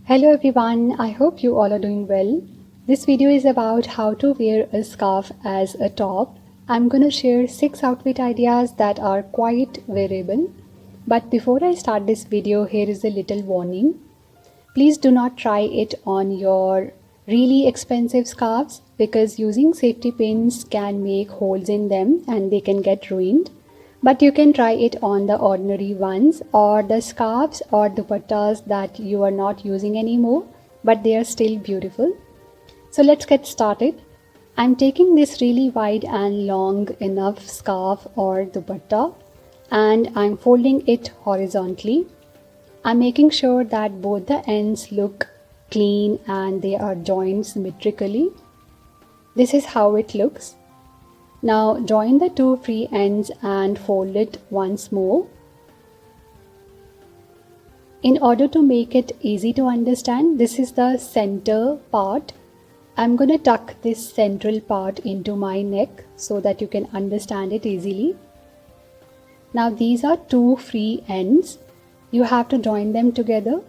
Hello everyone, I hope you all are doing well. This video is about how to wear a scarf as a top. I'm gonna share 6 outfit ideas that are quite wearable. But before I start this video, here is a little warning. Please do not try it on your really expensive scarves because using safety pins can make holes in them and they can get ruined. But you can try it on the ordinary ones or the scarves or dupattas that you are not using anymore, but they are still beautiful. So let's get started. I'm taking this really wide and long enough scarf or dupatta and I'm folding it horizontally. I'm making sure that both the ends look clean and they are joined symmetrically. This is how it looks. Now join the two free ends and fold it once more. In order to make it easy to understand, this is the center part. I'm going to tuck this central part into my neck so that you can understand it easily. Now these are two free ends. You have to join them together.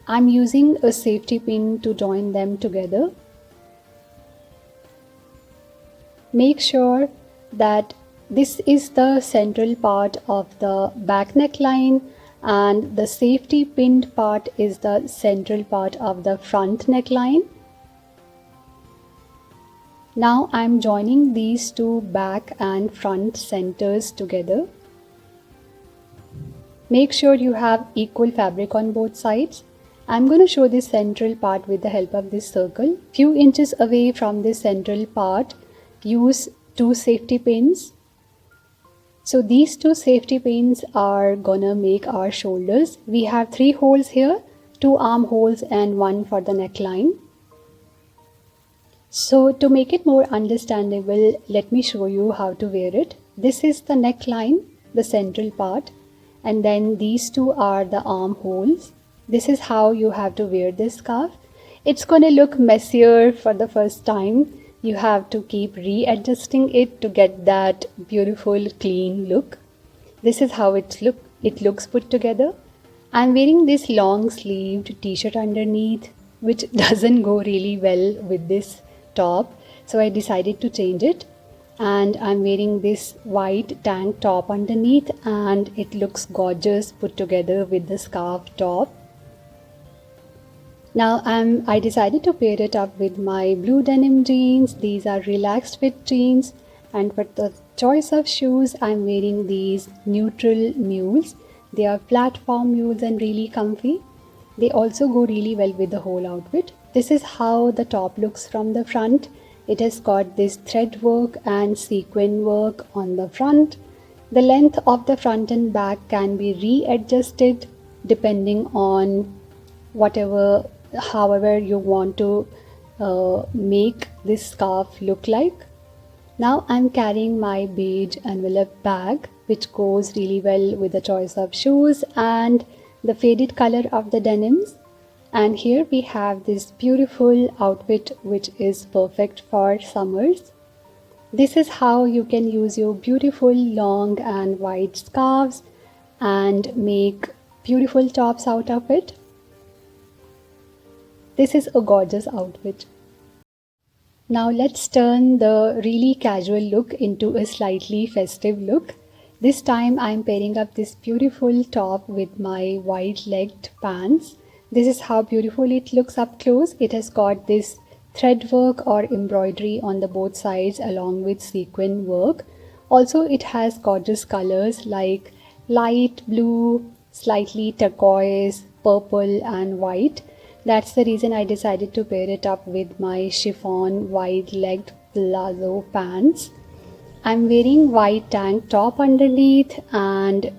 I'm using a safety pin to join them together. Make sure that this is the central part of the back neckline and the safety pinned part is the central part of the front neckline. Now I'm joining these two back and front centers together. Make sure you have equal fabric on both sides. I'm going to show this central part with the help of this circle. Few inches away from this central part, use two safety pins. So these two safety pins are gonna make our shoulders. We have 3 holes here, 2 armholes and 1 for the neckline. So to make it more understandable, let me show you how to wear it. This is the neckline, the central part, and then these two are the armholes. This is how you have to wear this scarf. It's gonna look messier for the first time. You have to keep readjusting it to get that beautiful clean look. This is how it looks put together. I'm wearing this long sleeved t-shirt underneath, which doesn't go really well with this top, so I decided to change it. And I'm wearing this white tank top underneath and it looks gorgeous put together with the scarf top. Now I decided to pair it up with my blue denim jeans. These are relaxed fit jeans, and for the choice of shoes, I'm wearing these neutral mules. They are platform mules and really comfy. They also go really well with the whole outfit. This is how the top looks from the front. It has got this thread work and sequin work on the front. The length of the front and back can be readjusted depending on however you want to make this scarf look like. Now I'm carrying my beige envelope bag, which goes really well with the choice of shoes and the faded color of the denims. And here we have this beautiful outfit which is perfect for summers. This is how you can use your beautiful long and wide scarves and make beautiful tops out of it. This is a gorgeous outfit. Now let's turn the really casual look into a slightly festive look. This time I'm pairing up this beautiful top with my wide-legged pants. This is how beautiful it looks up close. It has got this thread work or embroidery on the both sides along with sequin work. Also it has gorgeous colors like light blue, slightly turquoise, purple and white. That's the reason I decided to pair it up with my chiffon wide-legged palazzo pants. I'm wearing white tank top underneath and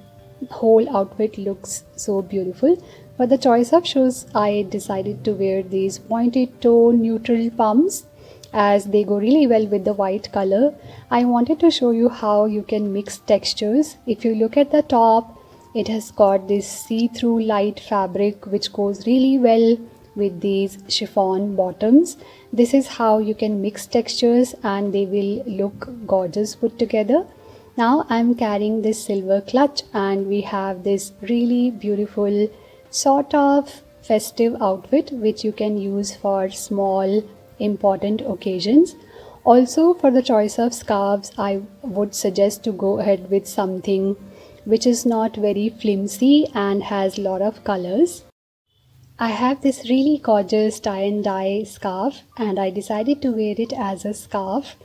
whole outfit looks so beautiful. For the choice of shoes, I decided to wear these pointed toe neutral pumps as they go really well with the white color. I wanted to show you how you can mix textures. If you look at the top, it has got this see-through light fabric which goes really well with these chiffon bottoms. This is how you can mix textures and they will look gorgeous put together. Now I'm carrying this silver clutch and we have this really beautiful sort of festive outfit which you can use for small important occasions. Also, for the choice of scarves, I would suggest to go ahead with something which is not very flimsy and has a lot of colors. I have this really gorgeous tie and dye scarf and I decided to wear it as a scarf.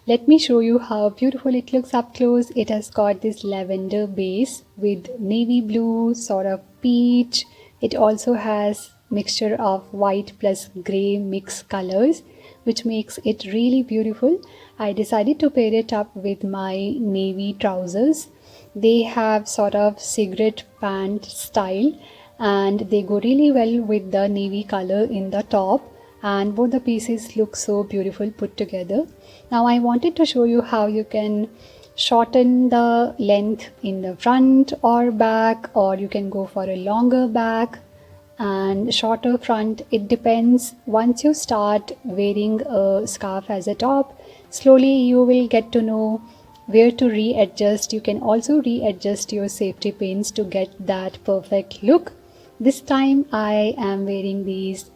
Let me show you how beautiful it looks up close. It has got this lavender base with navy blue, sort of peach. It also has mixture of white plus grey mixed colors, which makes it really beautiful. I decided to pair it up with my navy trousers. They have sort of cigarette pant style and they go really well with the navy color in the top, and both the pieces look so beautiful put together. Now I wanted to show you how you can shorten the length in the front or back, or you can go for a longer back and shorter front. It depends. Once you start wearing a scarf as a top, slowly you will get to know where to readjust. You can also readjust your safety pins to get that perfect look. This time I am wearing these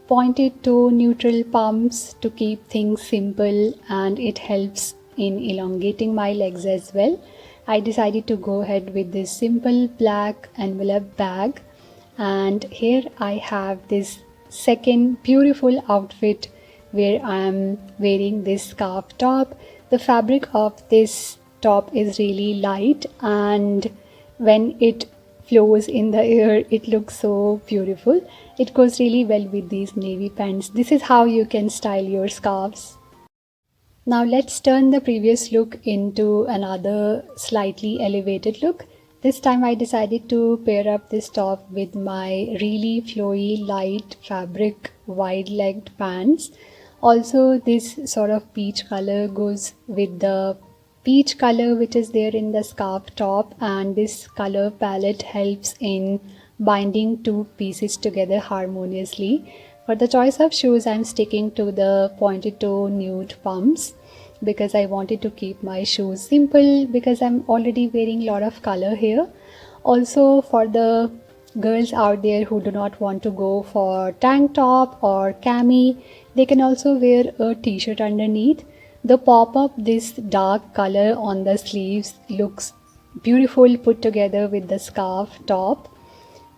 pointed toe neutral pumps to keep things simple, and it helps in elongating my legs as well. I decided to go ahead with this simple black envelope bag, and here I have this second beautiful outfit where I am wearing this scarf top. The fabric of this top is really light, and when it flows in the air, it looks so beautiful. It goes really well with these navy pants. This is how you can style your scarves. Now let's turn the previous look into another slightly elevated look. This time I decided to pair up this top with my really flowy light fabric wide-legged pants. Also, this sort of peach color goes with the peach color which is there in the scarf top, and this color palette helps in binding two pieces together harmoniously. For the choice of shoes, I'm sticking to the pointed toe nude pumps because I wanted to keep my shoes simple because I'm already wearing a lot of color here. Also, for the girls out there who do not want to go for tank top or cami, they can also wear a t-shirt underneath. The pop-up, this dark color on the sleeves looks beautiful put together with the scarf top,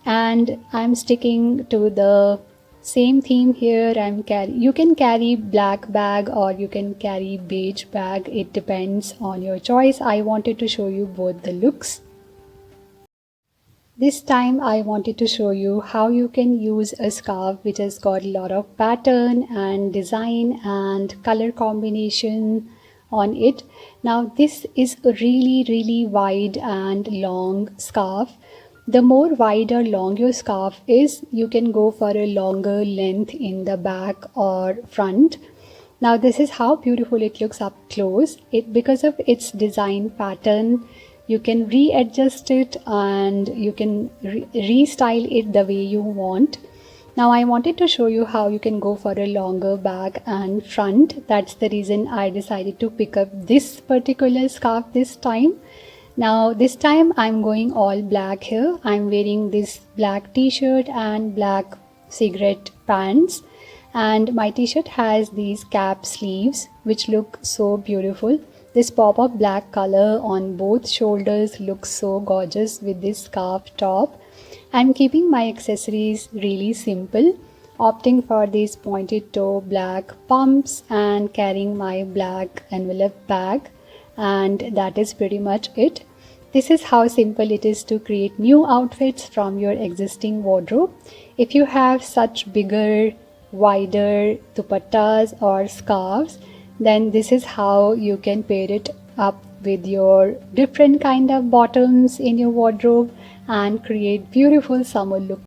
and I'm sticking to the same theme here. You can carry black bag or you can carry beige bag. It depends on your choice. I wanted to show you both the looks. This time I wanted to show you how you can use a scarf which has got a lot of pattern and design and color combination on it. Now this is a really wide and long scarf. The more wide or long your scarf is, you can go for a longer length in the back or front. Now this is how beautiful it looks up close. Because of its design pattern, you can readjust it and you can restyle it the way you want. Now I wanted to show you how you can go for a longer back and front. That's the reason I decided to pick up this particular scarf this time. Now this time I'm going all black here. I'm wearing this black t-shirt and black cigarette pants, and my t-shirt has these cap sleeves which look so beautiful. This pop-up black color on both shoulders looks so gorgeous with this scarf top. I'm keeping my accessories really simple, opting for these pointed toe black pumps and carrying my black envelope bag, and that is pretty much it. This is how simple it is to create new outfits from your existing wardrobe. If you have such bigger, wider dupattas or scarves, then this is how you can pair it up with your different kind of bottoms in your wardrobe and create beautiful summer look.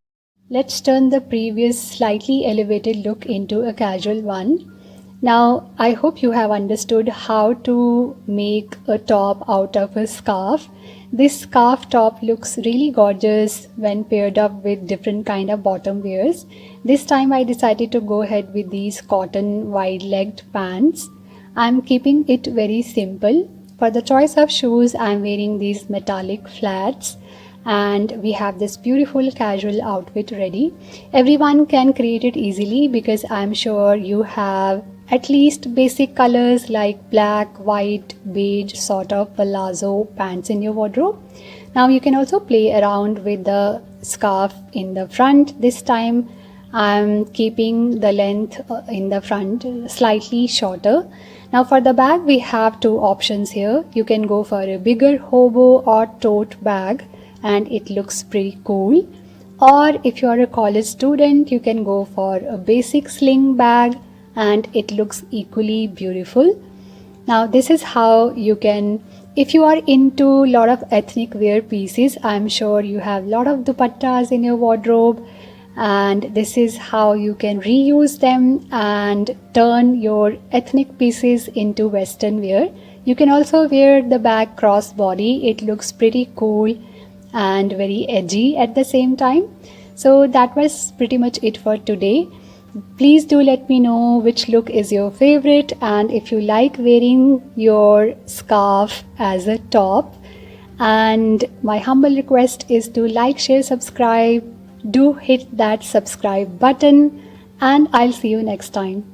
Let's turn the previous slightly elevated look into a casual one. Now I hope you have understood how to make a top out of a scarf. This scarf top looks really gorgeous when paired up with different kind of bottom wears. This time I decided to go ahead with these cotton wide-legged pants. I'm keeping it very simple. For the choice of shoes, I'm wearing these metallic flats, and we have this beautiful casual outfit ready. Everyone can create it easily because I'm sure you have at least basic colors like black, white, beige sort of palazzo pants in your wardrobe. Now you can also play around with the scarf in the front. This time I'm keeping the length in the front slightly shorter. Now for the bag we have two options here. You can go for a bigger hobo or tote bag and it looks pretty cool. Or if you are a college student, you can go for a basic sling bag and it looks equally beautiful. Now this is how you can, if you are into a lot of ethnic wear pieces, I'm sure you have a lot of dupattas in your wardrobe, and this is how you can reuse them and turn your ethnic pieces into western wear. You can also wear the bag cross body. It looks pretty cool and very edgy at the same time. So that was pretty much it for today. Please do let me know which look is your favorite, and if you like wearing your scarf as a top. And my humble request is to like, share, subscribe. Do hit that subscribe button, and I'll see you next time.